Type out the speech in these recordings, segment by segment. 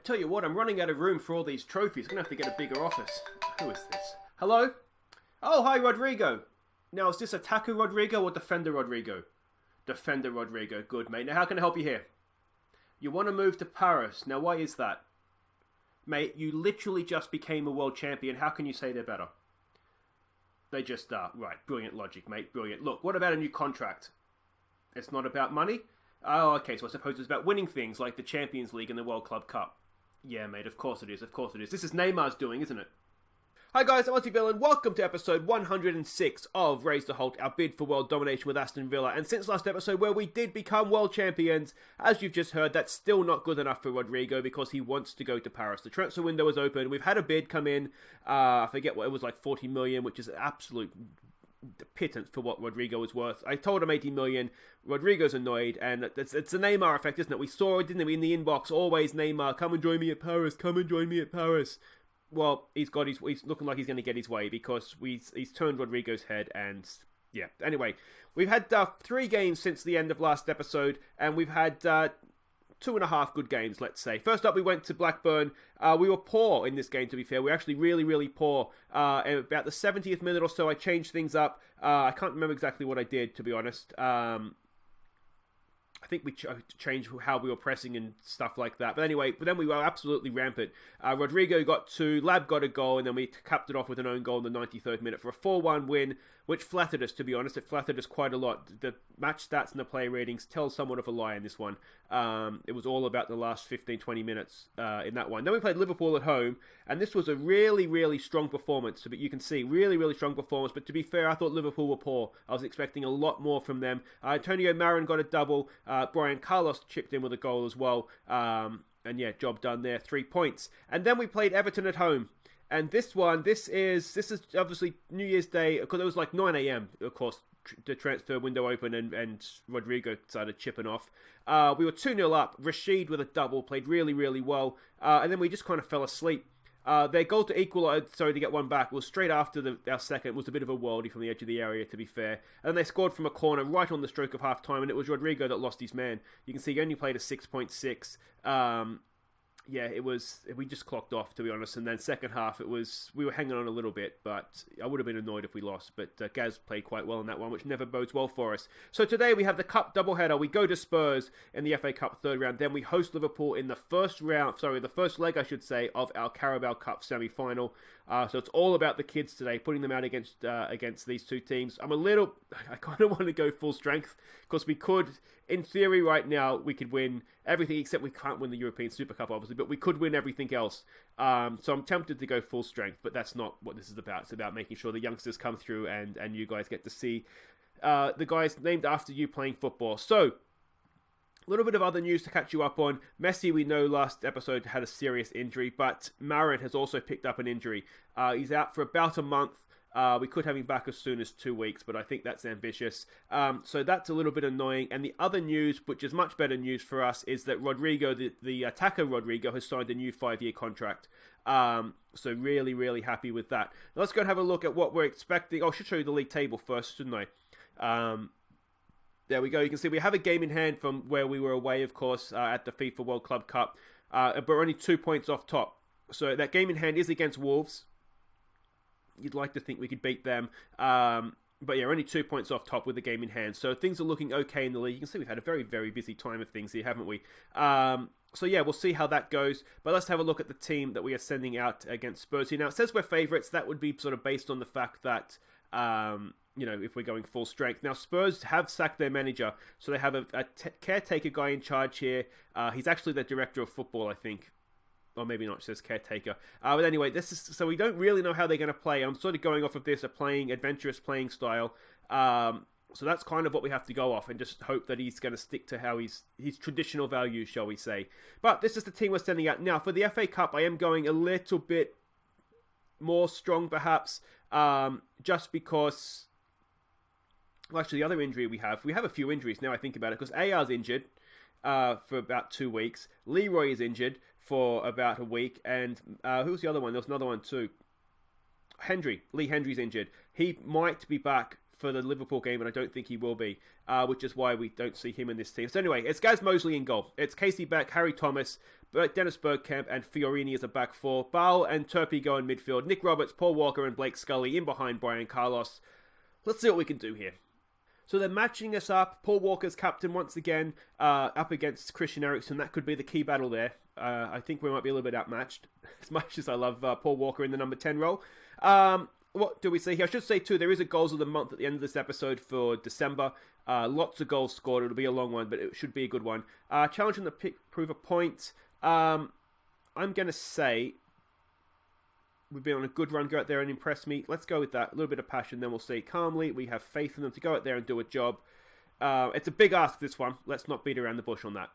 tell you what, I'm running out of room for all these trophies. I'm going to have to get a bigger office. Who is this? Hello? Oh, hi, Rodrigo. Now, is this attacker Rodrigo or defender Rodrigo? Defender Rodrigo. Good, mate. Now, how can I help you here? You want to move to Paris. Now, why is that? Mate, you literally just became a world champion. How can you say they're better? They just are. Right, brilliant logic, mate. Brilliant. Look, what about a new contract? It's not about money? Oh, okay, so I suppose it's about winning things like the Champions League and the World Club Cup. Yeah, mate, of course it is, of course it is. This is Neymar's doing, isn't it? Hi guys, I'm Aussie Villa and welcome to episode 106 of Raise the Holte, our bid for world domination with Aston Villa. And since last episode where we did become world champions, as you've just heard, that's still not good enough for Rodrigo because he wants to go to Paris. The transfer window is open. We've had a bid come in, I forget what it was, like 40 million, which is absolute pittance for what Rodrigo is worth. I told him 80 million. Rodrigo's annoyed, and it's the Neymar effect, isn't it? We saw it, didn't we, in the inbox? Always Neymar, come and join me at Paris. Come and join me at Paris. Well, he's looking like he's going to get his way because he's turned Rodrigo's head, and yeah. Anyway, we've had 3 games since the end of last episode, and we've had 2.5 good games, let's say. First up, we went to Blackburn. We were poor in this game, to be fair. We were actually really, really poor. And about the 70th minute or so, I changed things up. I can't remember exactly what I did, to be honest. I think we changed how we were pressing and stuff like that. But anyway, then we were absolutely rampant. Rodrigo got 2, Lab got a goal, and then we capped it off with an own goal in the 93rd minute for a 4-1 win, which flattered us, to be honest. It flattered us quite a lot. The match stats and the player ratings tell somewhat of a lie in this one. It was all about the last 15-20 minutes in that one. Then we played Liverpool at home, and this was a really, really strong performance. But you can see, really, really strong performance. But to be fair, I thought Liverpool were poor. I was expecting a lot more from them. Antonio Marin got a double. Brian Carlos chipped in with a goal as well. And yeah, job done there. 3 points. And then we played Everton at home. And this is obviously New Year's Day, because it was like 9 a.m, of course, the transfer window opened and Rodrigo started chipping off. We were 2-0 up. Rashid with a double, played really, really well. And then we just kind of fell asleep. Their goal to to get one back, was straight after our second. It was a bit of a worldie from the edge of the area, to be fair. And then they scored from a corner right on the stroke of half-time, and it was Rodrigo that lost his man. You can see he only played a 6.6. Yeah, we just clocked off, to be honest. And then second half, we were hanging on a little bit, but I would have been annoyed if we lost. But Gaz played quite well in that one, which never bodes well for us. So today we have the Cup doubleheader. We go to Spurs in the FA Cup third round. Then we host Liverpool in the first leg, I should say, of our Carabao Cup semi-final. So it's all about the kids today, putting them out against these two teams. I kind of want to go full strength, because we could, in theory right now, we could win everything, except we can't win the European Super Cup, obviously, but we could win everything else. So I'm tempted to go full strength, but that's not what this is about. It's about making sure the youngsters come through and you guys get to see the guys named after you playing football. So, a little bit of other news to catch you up on. Messi, we know last episode had a serious injury, but Marin has also picked up an injury. He's out for about a month. We could have him back as soon as 2 weeks, but I think that's ambitious. So that's a little bit annoying. And the other news, which is much better news for us, is that Rodrigo, the attacker Rodrigo, has signed a new 5-year contract. So really, really happy with that. Now let's go and have a look at what we're expecting. I should show you the league table first, shouldn't I? There we go. You can see we have a game in hand from where we were away, of course, at the FIFA World Club Cup. But we're only 2 points off top. So that game in hand is against Wolves. You'd like to think we could beat them. But yeah, only 2 points off top with the game in hand. So things are looking okay in the league. You can see we've had a very, very busy time of things here, haven't we? So yeah, we'll see how that goes. But let's have a look at the team that we are sending out against Spurs here. Now, it says we're favourites. That would be sort of based on the fact that, if we're going full strength. Now, Spurs have sacked their manager. So they have a caretaker guy in charge here. He's actually the director of football, I think. Or maybe not, it says caretaker. But anyway, so we don't really know how they're going to play. I'm sort of going off of this, adventurous playing style. So that's kind of what we have to go off, and just hope that he's going to stick to how his traditional values, shall we say. But this is the team we're sending out. Now, for the FA Cup, I am going a little bit more strong, perhaps, just because... Well, actually, the other injury we have a few injuries now I think about it, because AR's injured for about 2 weeks. Leroy is injured for about a week, and who's the other one? There's another one too. Lee Hendry's injured. He might be back for the Liverpool game, and I don't think he will be, which is why we don't see him in this team. So anyway, it's Gaz Mosley in goal. It's Casey Beck, Harry Thomas, Dennis Bergkamp, and Fiorini as a back four. Bale and Turpey go in midfield. Nick Roberts, Paul Walker, and Blake Scully in behind Brian Carlos. Let's see what we can do here. So they're matching us up. Paul Walker's captain once again, up against Christian Eriksen. That could be the key battle there. I think we might be a little bit outmatched, as much as I love Paul Walker in the number 10 role. What do we see here? I should say too, there is a goals of the month at the end of this episode for December. Lots of goals scored. It'll be a long one, but it should be a good one. Challenging to prove a point. I'm going to say we've been on a good run. Go out there and impress me. Let's go with that. A little bit of passion, then we'll see calmly. We have faith in them to go out there and do a job. It's a big ask, this one. Let's not beat around the bush on that.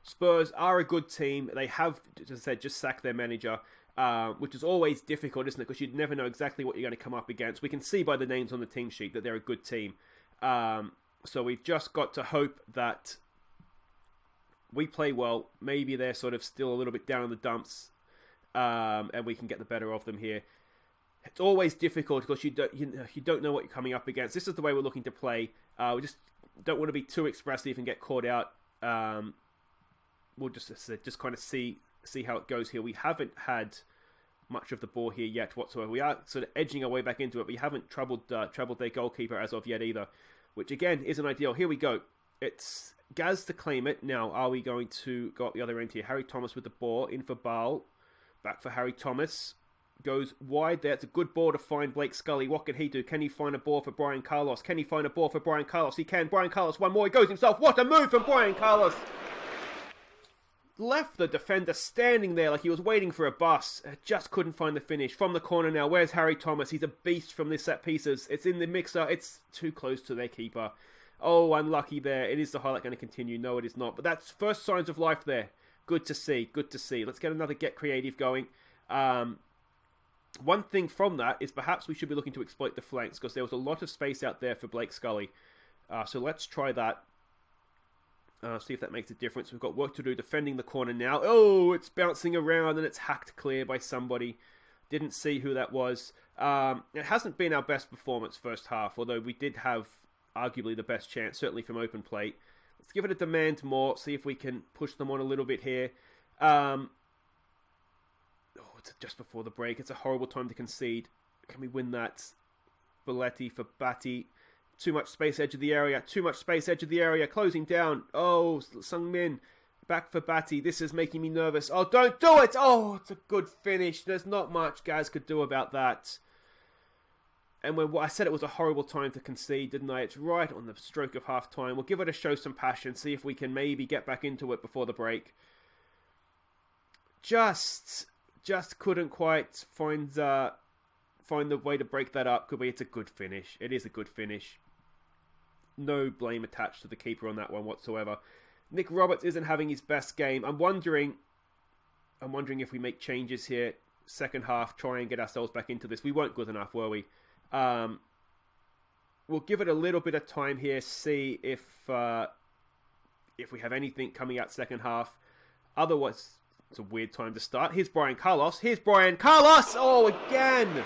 Spurs are a good team. They have, as I said, just sacked their manager, which is always difficult, isn't it? Because you never know exactly what you're going to come up against. We can see by the names on the team sheet that they're a good team. So we've just got to hope that we play well. Maybe they're sort of still a little bit down in the dumps, and we can get the better of them here. It's always difficult because you don't know what you're coming up against. This is the way we're looking to play. We just don't want to be too expressive and get caught out. We'll just kind of see how it goes here. We haven't had much of the ball here yet whatsoever. We are sort of edging our way back into it. We haven't troubled their goalkeeper as of yet either, which again isn't ideal. Here we go. It's Gaz to claim it. Now, are we going to go up the other end here? Harry Thomas with the ball, in for Bale. Back for Harry Thomas. Goes wide there. It's a good ball to find Blake Scully. What can he do? Can he find a ball for Brian Carlos? Can he find a ball for Brian Carlos? He can. Brian Carlos, one more. He goes himself. What a move from Brian Carlos. Left the defender standing there like he was waiting for a bus. Just couldn't find the finish. From the corner now, where's Harry Thomas? He's a beast from this set pieces. It's in the mixer. It's too close to their keeper. Oh, unlucky there. It is the highlight going to continue? No, it is not. But that's first signs of life there. Good to see. Good to see. Let's get another get creative going. One thing from that is perhaps we should be looking to exploit the flanks because there was a lot of space out there for Blake Scully. So let's try that. See if that makes a difference. We've got work to do defending the corner now. Oh, it's bouncing around and it's hacked clear by somebody. Didn't see who that was. It hasn't been our best performance first half, although we did have arguably the best chance, certainly from open play. Let's give it a demand more, see if we can push them on a little bit here. It's just before the break. It's a horrible time to concede. Can we win that? Belletti for Batty. Too much space edge of the area. Too much space edge of the area. Closing down. Oh, Sung Min. Back for Batty. This is making me nervous. Oh, don't do it. Oh, it's a good finish. There's not much Gaz could do about that. And when I said it was a horrible time to concede, didn't I? It's right on the stroke of half time. We'll give it a show some passion. See if we can maybe get back into it before the break. Just couldn't quite find the way to break that up. Could be. It's a good finish. It is a good finish. No blame attached to the keeper on that one whatsoever. Nick Roberts isn't having his best game. I'm wondering if we make changes here. Second half, try and get ourselves back into this. We weren't good enough, were we? We'll give it a little bit of time here. See if we have anything coming out second half. Otherwise, it's a weird time to start. Here's Brian Carlos. Oh, again.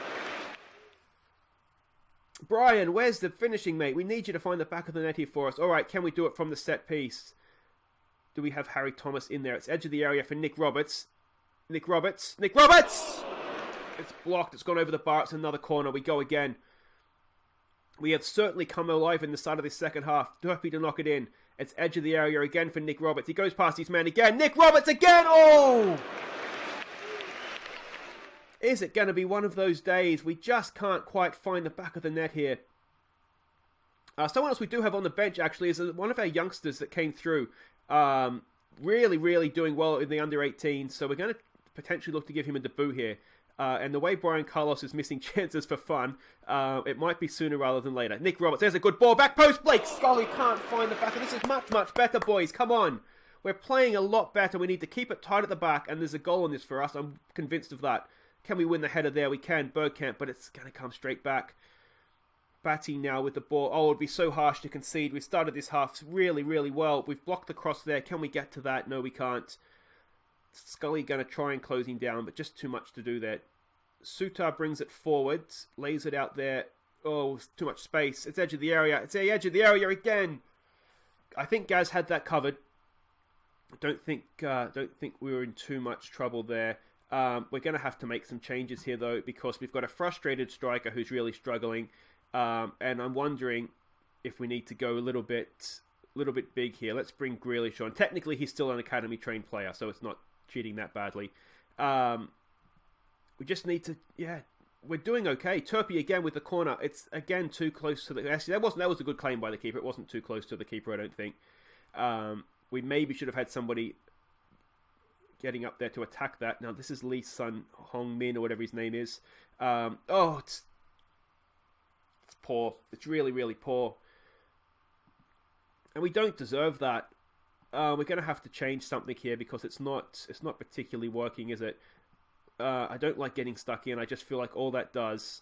Brian, where's the finishing, mate? We need you to find the back of the net here for us. All right, can we do it from the set piece? Do we have Harry Thomas in there? It's edge of the area for Nick Roberts. Nick Roberts! It's blocked. It's gone over the bar. It's another corner. We go again. We have certainly come alive in the start of this second half. Happy to knock it in. It's edge of the area again for Nick Roberts. He goes past his man again. Nick Roberts again! Oh! Is it going to be one of those days? We just can't quite find the back of the net here. Someone else we do have on the bench, actually, is one of our youngsters that came through. Really, really doing well in the under-18s. So we're going to potentially look to give him a debut here. And the way Brian Carlos is missing chances for fun, it might be sooner rather than later. Nick Roberts, there's a good ball. Back post, Blake Scully can't find the back. And this is much, much better, boys. Come on. We're playing a lot better. We need to keep it tight at the back. And there's a goal in this for us. I'm convinced of that. Can we win the header there? We can. Bergkamp, but it's going to come straight back. Batty now with the ball. Oh, it would be so harsh to concede. We started this half really, really well. We've blocked the cross there. Can we get to that? No, we can't. Scully going to try and close him down, but just too much to do there. Sutar brings it forward, lays it out there. Oh, it's too much space. It's edge of the area. It's the edge of the area again. I think Gaz had that covered. Don't think we were in too much trouble there. We're going to have to make some changes here, though, because we've got a frustrated striker who's really struggling. And I'm wondering if we need to go a little bit big here. Let's bring Grealish on. Technically, he's still an academy-trained player, so it's not cheating that badly. We just need to, we're doing okay. Turpie again with the corner. It's again too close to the. Actually, that was a good claim by the keeper. It wasn't too close to the keeper, I don't think. We maybe should have had somebody getting up there to attack that. Now this is Lee Sun Hong Min or whatever his name is. It's poor. It's really, really poor, and we don't deserve that. We're going to have to change something here because it's not particularly working, is it? I don't like getting stuck in. I just feel like all that does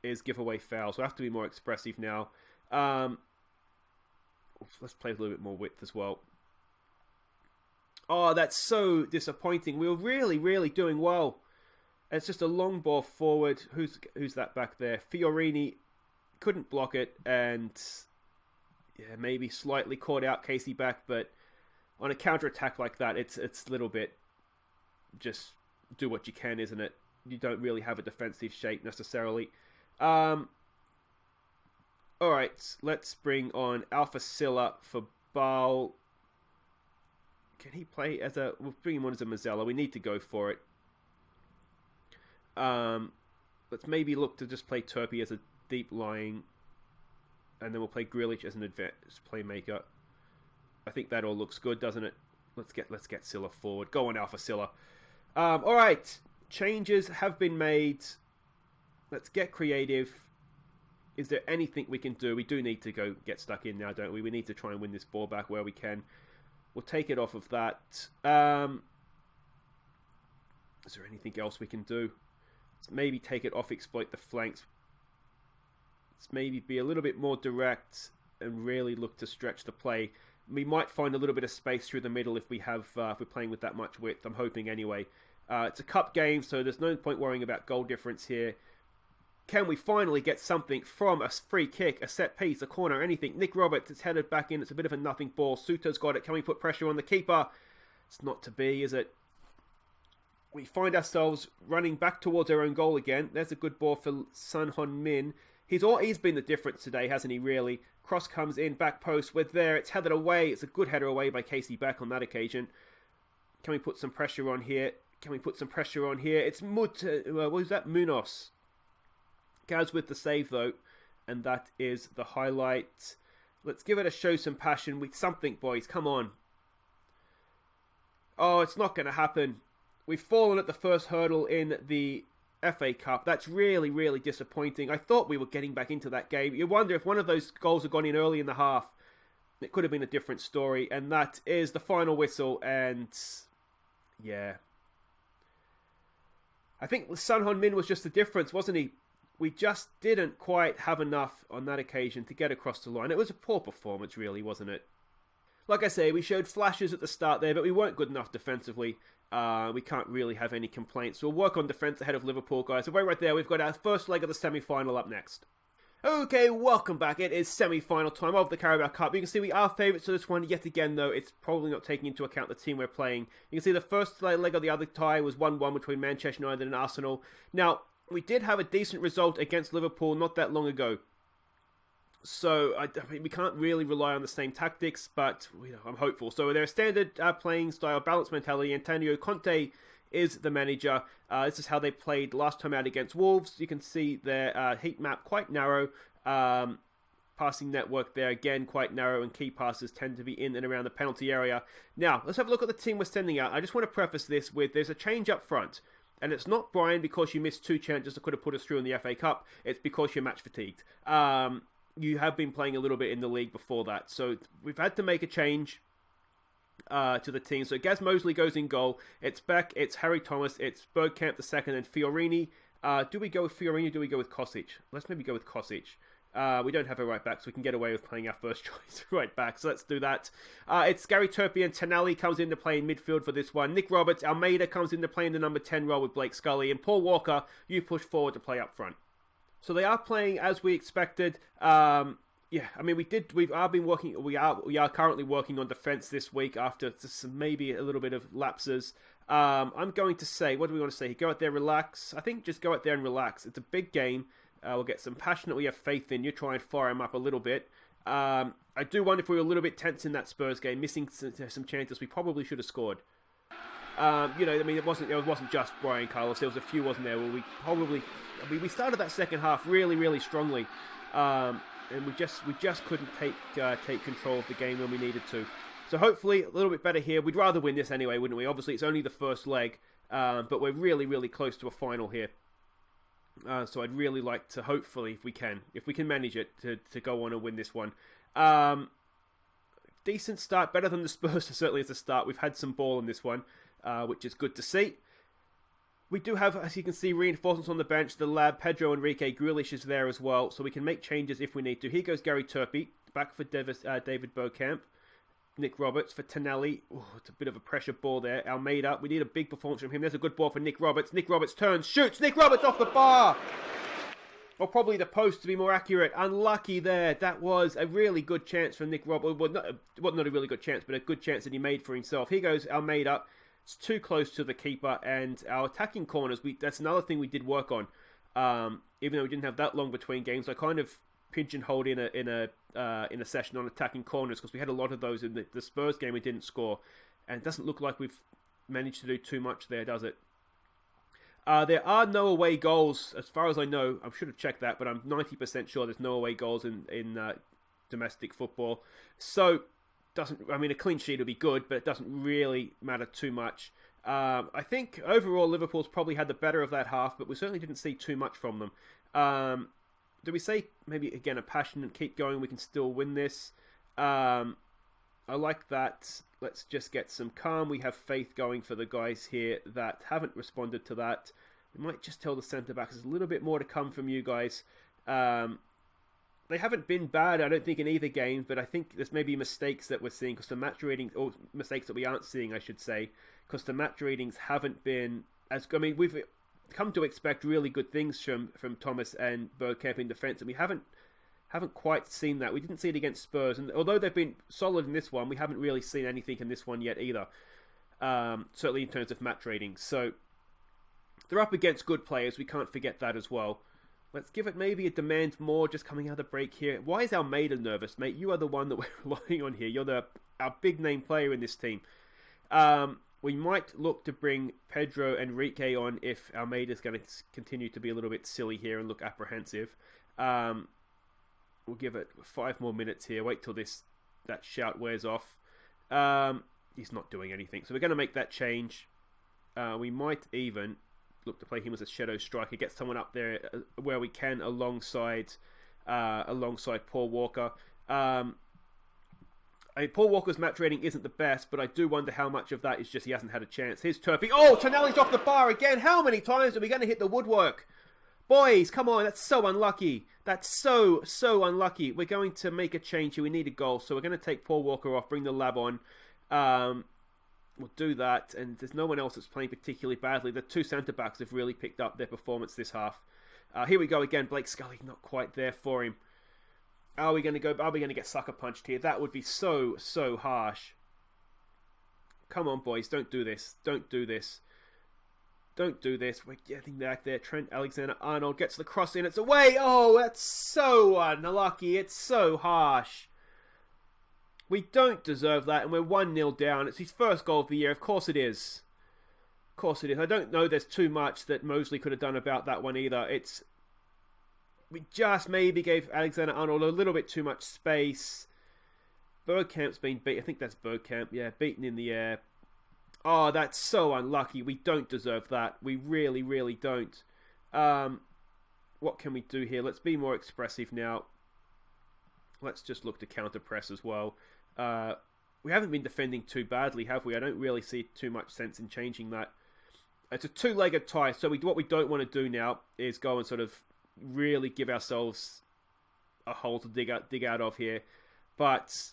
is give away fouls. So I have to be more expressive now. Let's play with a little bit more width as well. Oh, that's so disappointing. We were really, really doing well. It's just a long ball forward. Who's that back there? Fiorini couldn't block it, and maybe slightly caught out Casey back, but on a counter-attack like that, it's a little bit just do what you can, isn't it? You don't really have a defensive shape necessarily. Alright, let's bring on Alpha Silla for Baal. Can he play as a... We'll bring him on as a Mazzella. We need to go for it. Let's maybe look to just play Turpie as a deep lying, and then we'll play Grealish as an advanced playmaker. I think that all looks good, doesn't it? Let's get Silla forward. Go on, Alpha Silla. Alright, changes have been made. Let's get creative. Is there anything we can do? We do need to go get stuck in now, don't we? We need to try and win this ball back where we can. We'll take it off of that. Is there anything else we can do? Let's maybe take it off, exploit the flanks. Let's maybe be a little bit more direct and really look to stretch the play. We might find a little bit of space through the middle if we have if we're playing with that much width. I'm hoping anyway. It's a cup game, so there's no point worrying about goal difference here. Can we finally get something from a free kick, a set piece, a corner, anything? Nick Roberts, it's headed back in. It's a bit of a nothing ball. Suto's got it. Can we put pressure on the keeper? It's not to be, is it? We find ourselves running back towards our own goal again. There's a good ball for Sun Hon Min. He's been the difference today, hasn't he, really? Cross comes in, back post. We're there. It's headed away. It's a good header away by Casey back on that occasion. Can we put some pressure on here? It's what was that? Munoz. Gaz with the save, though. And that is the highlight. Let's give it a show some passion with something, boys. Come on. Oh, it's not going to happen. We've fallen at the first hurdle in the FA Cup. That's really, really disappointing. I thought we were getting back into that game. You wonder if one of those goals had gone in early in the half, it could have been a different story. And that is the final whistle. And yeah, I think Sun Hon Min was just the difference, wasn't he? We just didn't quite have enough on that occasion to get across the line. It was a poor performance, really, wasn't it? Like I say, we showed flashes at the start there, but we weren't good enough defensively. We can't really have any complaints. We'll work on defence ahead of Liverpool, guys. So right there, we've got our first leg of the semi-final up next. Okay, welcome back. It is semi-final time of the Carabao Cup. You can see we are favourites to this one yet again, though. It's probably not taking into account the team we're playing. You can see the first leg of the other tie was 1-1 between Manchester United and Arsenal. Now, we did have a decent result against Liverpool not that long ago. So, we can't really rely on the same tactics, but I'm hopeful. So, their standard playing style, balanced mentality. Antonio Conte is the manager. This is how they played last time out against Wolves. You can see their heat map quite narrow. Passing network there, again, quite narrow, and key passes tend to be in and around the penalty area. Now, let's have a look at the team we're sending out. I just want to preface this with there's a change up front. And it's not, Brian, because you missed 2 chances that could have put us through in the FA Cup. It's because you're match fatigued. You have been playing a little bit in the league before that. So we've had to make a change to the team. So Gaz Mosley goes in goal. It's Beck, it's Harry Thomas, it's Bergkamp the second, and Fiorini. Do we go with Fiorini or do we go with Kosic? Let's maybe go with Kosic. We don't have a right back, so we can get away with playing our first choice right back. So let's do that. It's Gary Turpie and Tonali comes into play in midfield for this one. Nick Roberts, Almeida comes into play in the number 10 role with Blake Scully. And Paul Walker, you push forward to play up front. So they are playing as we expected. Yeah, I mean, we are currently working on defense this week after maybe a little bit of lapses. I'm going to say, what do we want to say? Go out there, relax. I think just go out there and relax. It's a big game. We'll get some passion that we have faith in. You try and fire him up a little bit. I do wonder if we were a little bit tense in that Spurs game, missing some chances we probably should have scored. I mean, it wasn't just Brian Carlos. There was a few, wasn't there, where we started that second half really, really strongly. And we just couldn't take control of the game when we needed to. So hopefully a little bit better here. We'd rather win this anyway, wouldn't we? Obviously it's only the first leg, but we're really, really close to a final here. So I'd really like to, hopefully, if we can manage it, to go on and win this one. Decent start, better than the Spurs certainly as a start. We've had some ball in this one, which is good to see. We do have, as you can see, reinforcements on the bench. The lab, Pedro, Enrique, Grealish is there as well, so we can make changes if we need to. Here goes Gary Turpie, back for David Bergkamp. Nick Roberts for Tonelli. Oh, it's a bit of a pressure ball there. Almeida, we need a big performance from him. There's a good ball for Nick Roberts. Nick Roberts turns, shoots. Nick Roberts off the bar! Or probably the post to be more accurate. Unlucky there. That was a really good chance for Nick Roberts. Well, not a really good chance, but a good chance that he made for himself. Here goes Almeida. It's too close to the keeper, and our attacking corners, that's another thing we did work on. Even though we didn't have that long between games, I kind of pigeonholed in a session on attacking corners because we had a lot of those in the Spurs game. We didn't score, and it doesn't look like we've managed to do too much there, does it? There are no away goals, as far as I know. I should have checked that, but I'm 90% sure there's no away goals in domestic football. So, a clean sheet would be good, but it doesn't really matter too much. I think overall Liverpool's probably had the better of that half, but we certainly didn't see too much from them. Do we say maybe again a passion and keep going? We can still win this. I like that. Let's just get some calm. We have faith going for the guys here that haven't responded to that. We might just tell the centre-backs there's a little bit more to come from you guys. They haven't been bad, I don't think, in either game, but I think there's maybe mistakes that we're seeing because the match ratings, or mistakes that we aren't seeing, I should say, because the match ratings haven't been as good. I mean, we've come to expect really good things from Thomas and Bergkamp in defence, and we haven't quite seen that. We didn't see it against Spurs, and although they've been solid in this one, we haven't really seen anything in this one yet either. Certainly in terms of match ratings. So they're up against good players. We can't forget that as well. Let's give it maybe a demand more just coming out of the break here. Why is Almeida nervous, mate? You are the one that we're relying on here. You're our big name player in this team. We might look to bring Pedro Enrique on if Almeida's going to continue to be a little bit silly here and look apprehensive. We'll give it 5 more minutes here. Wait till that shout wears off. He's not doing anything. So we're going to make that change. We might even look to play him as a shadow striker. Get someone up there where we can alongside Paul Walker. Paul Walker's match rating isn't the best, but I do wonder how much of that is just he hasn't had a chance. Here's Turpie. Oh, Tonelli's off the bar again. How many times are we going to hit the woodwork? Boys, come on. That's so unlucky. That's so unlucky. We're going to make a change here. We need a goal. So we're going to take Paul Walker off, bring the lab on. We'll do that. And there's no one else that's playing particularly badly. The 2 centre-backs have really picked up their performance this half. Here we go again. Blake Scully not quite there for him. Are we going to get sucker punched here? That would be so harsh. Come on, boys. Don't do this. Don't do this. We're getting back there. Trent Alexander-Arnold gets the cross in. It's away. Oh, that's so unlucky. It's so harsh. We don't deserve that, and we're 1-0 down. It's his first goal of the year. Of course it is. I don't know there's too much that Mosley could have done about that one either. We just maybe gave Alexander-Arnold a little bit too much space. Bergkamp's been beaten. I think that's Bergkamp. Yeah, beaten in the air. Oh, that's so unlucky. We don't deserve that. We really, really don't. What can we do here? Let's be more expressive now. Let's just look to counter-press as well. We haven't been defending too badly, have we? I don't really see too much sense in changing that. It's a 2-legged tie, so what we don't want to do now is go and sort of really give ourselves a hole to dig out of here. But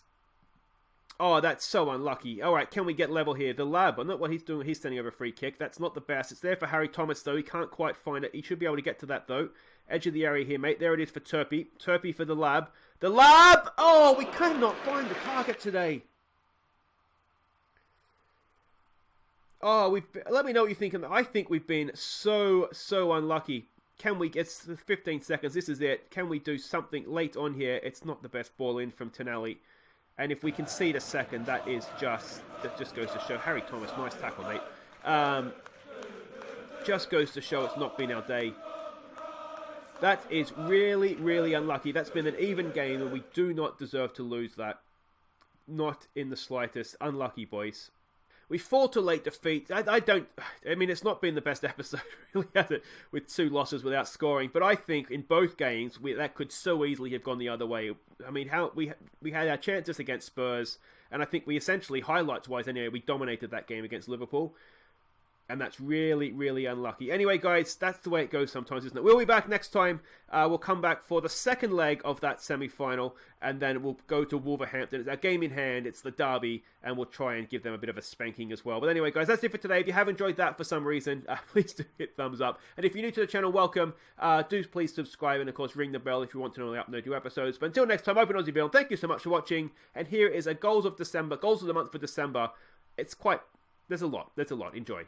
oh, that's so unlucky. All right, can we get level here? The lab, I know what he's doing. He's standing over a free kick. That's not the best. It's there for Harry Thomas, though. He can't quite find it. He should be able to get to that, though. Edge of the area here, mate. There it is for Turpey. Turpey for the Lab. The Lab! Oh, we cannot find the target today. Oh, let me know what you think. I think we've been so unlucky. Can we, it's 15 seconds, this is it. Can we do something late on here? It's not the best ball in from Tonali. And if we concede a second, that just goes to show. Harry Thomas, nice tackle, mate. Just goes to show it's not been our day. That is really unlucky. That's been an even game, and we do not deserve to lose that. Not in the slightest. Unlucky, boys. We fall to late defeat. I mean, it's not been the best episode, really, has it? With 2 losses without scoring. But I think in both games, that could so easily have gone the other way. I mean, how we had our chances against Spurs, and I think we essentially, highlights-wise anyway, we dominated that game against Liverpool. And that's really unlucky. Anyway, guys, that's the way it goes sometimes, isn't it? We'll be back next time. We'll come back for the second leg of that semi-final. And then we'll go to Wolverhampton. It's our game in hand. It's the derby. And we'll try and give them a bit of a spanking as well. But anyway, guys, that's it for today. If you have enjoyed that for some reason, please do hit thumbs up. And if you're new to the channel, welcome. Do please subscribe. And, of course, ring the bell if you want to know when I upload new episodes. But until next time, Open Aussie Bill. Thank you so much for watching. And here is a Goals of the Month for December. It's quite... There's a lot. Enjoy.